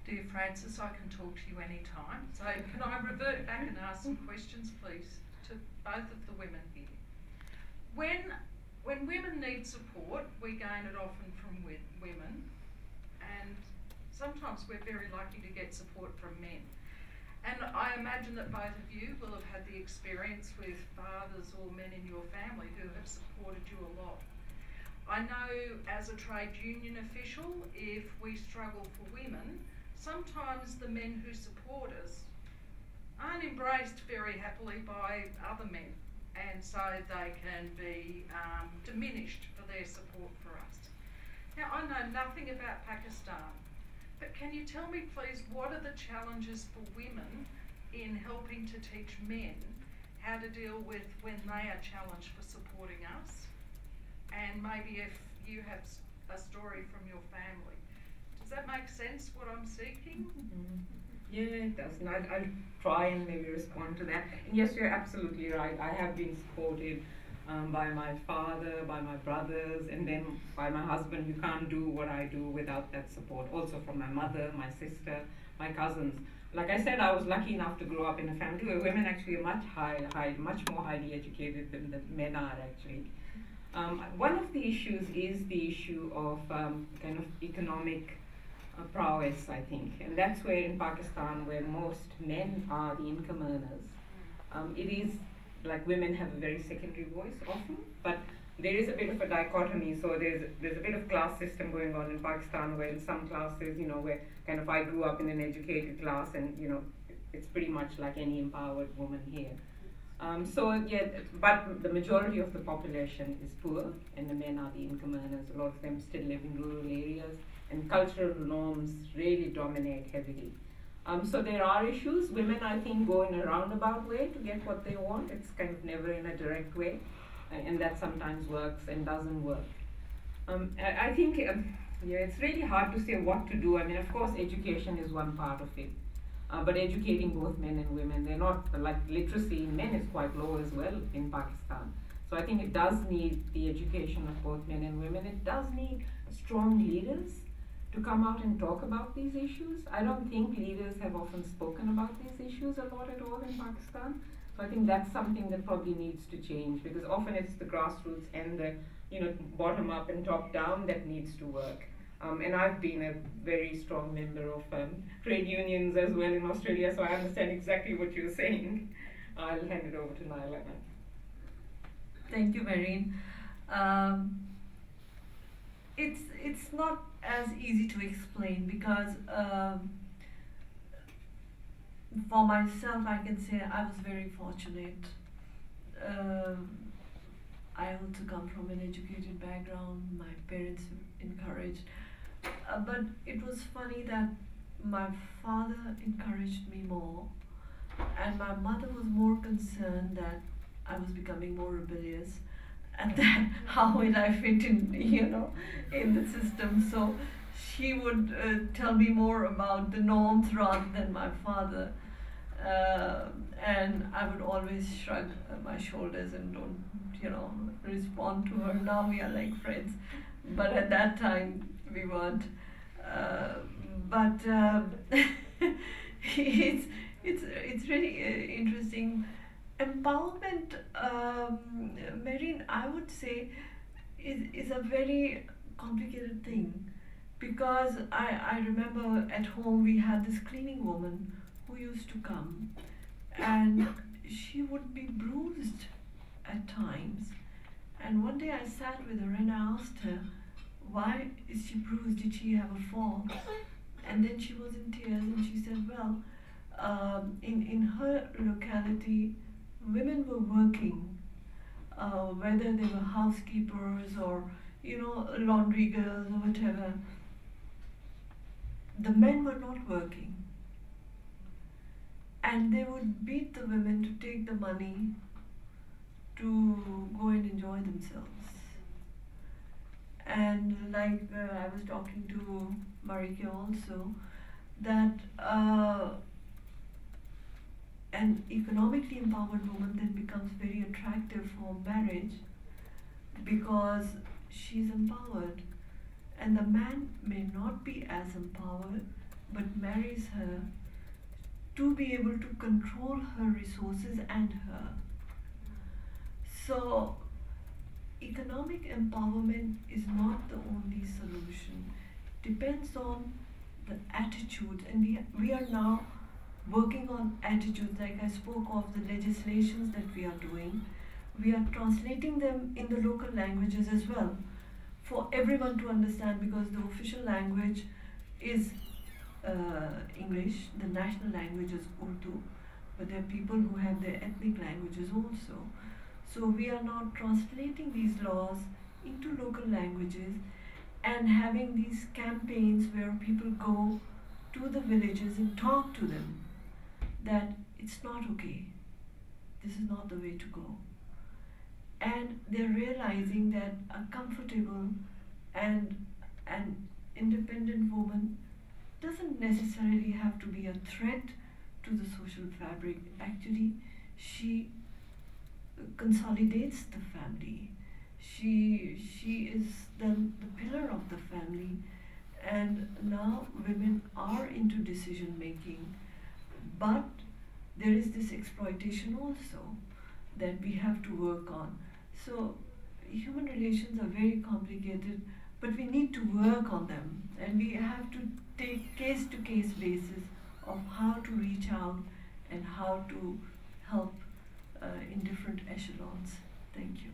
Dear Francis, I can talk to you anytime. So can I revert back and ask some questions, please, to both of the women here? When women need support, we gain it often from women, and sometimes we're very lucky to get support from men. And I imagine that both of you will have had the experience with fathers or men in your family who have supported you a lot. I know as a trade union official, if we struggle for women, sometimes the men who support us aren't embraced very happily by other men, and so they can be diminished for their support for us. Now, I know nothing about Pakistan, but can you tell me please, what are the challenges for women in helping to teach men how to deal with when they are challenged for supporting us? And maybe if you have a story from your family. Does that make sense, what I'm seeking? Yeah, it does. And I'll try and maybe respond to that. And yes, you're absolutely right. I have been supported by my father, by my brothers, and then by my husband. You can't do what I do without that support. Also from my mother, my sister, my cousins. Like I said, I was lucky enough to grow up in a family where women actually are much more highly educated than the men are actually. One of the issues is the issue of kind of economic prowess, I think, and that's where in Pakistan, where most men are the income earners, it is like women have a very secondary voice often, but there is a bit of a dichotomy. So there's a bit of class system going on in Pakistan, where in some classes, where kind of I grew up in an educated class, and it's pretty much like any empowered woman here. So yeah, but the majority of the population is poor, and the men are the income earners. A lot of them still live in rural areas, and cultural norms really dominate heavily. So there are issues. Women, I think, go in a roundabout way to get what they want. It's kind of never in a direct way, and that sometimes works and doesn't work. I think, yeah, it's really hard to say what to do. I mean, of course, education is one part of it. But educating both men and women, they're not, like literacy in men is quite low as well in Pakistan. So I think it does need the education of both men and women. It does need strong leaders to come out and talk about these issues. I don't think leaders have often spoken about these issues a lot at all in Pakistan. So I think that's something that probably needs to change, because often it's the grassroots and the bottom up and top down that needs to work. And I've been a very strong member of trade unions as well in Australia, so I understand exactly what you're saying. I'll hand it over to Naila. Thank you, Marine. It's not as easy to explain, because for myself, I can say I was very fortunate. I also come from an educated background. My parents encouraged. But it was funny that my father encouraged me more, and my mother was more concerned that I was becoming more rebellious, and that how will I fit in, in the system. So she would tell me more about the norms rather than my father. And I would always shrug my shoulders and don't, respond to her. Now we are like friends, but at that time we weren't. But it's really interesting. Empowerment, Marine, I would say, is a very complicated thing, because I remember at home we had this cleaning woman who used to come, and she would be bruised at times. And one day I sat with her and I asked her, why is she bruised? Did she have a fall? And then she was in tears, and she said, well, in her locality, women were working, whether they were housekeepers or, laundry girls or whatever. The men were not working. And they would beat the women to take the money to go and enjoy themselves. And like I was talking to Marike also, that an economically empowered woman then becomes very attractive for marriage, because she's empowered, and the man may not be as empowered but marries her to be able to control her resources and her. So, economic empowerment is not the only solution. Depends on the attitude, and we are now working on attitudes. Like I spoke of the legislations that we are doing, we are translating them in the local languages as well for everyone to understand, because the official language is English, the national language is Urdu, but there are people who have their ethnic languages also. So we are now translating these laws into local languages and having these campaigns where people go to the villages and talk to them that it's not okay, this is not the way to go. And they're realizing that a comfortable and an independent woman doesn't necessarily have to be a threat to the social fabric. Actually, she consolidates the family. She is then the pillar of the family, and now women are into decision making, but there is this exploitation also that we have to work on. So human relations are very complicated, but we need to work on them, and we have to take case to case basis of how to reach out and how to help in different echelons. Thank you.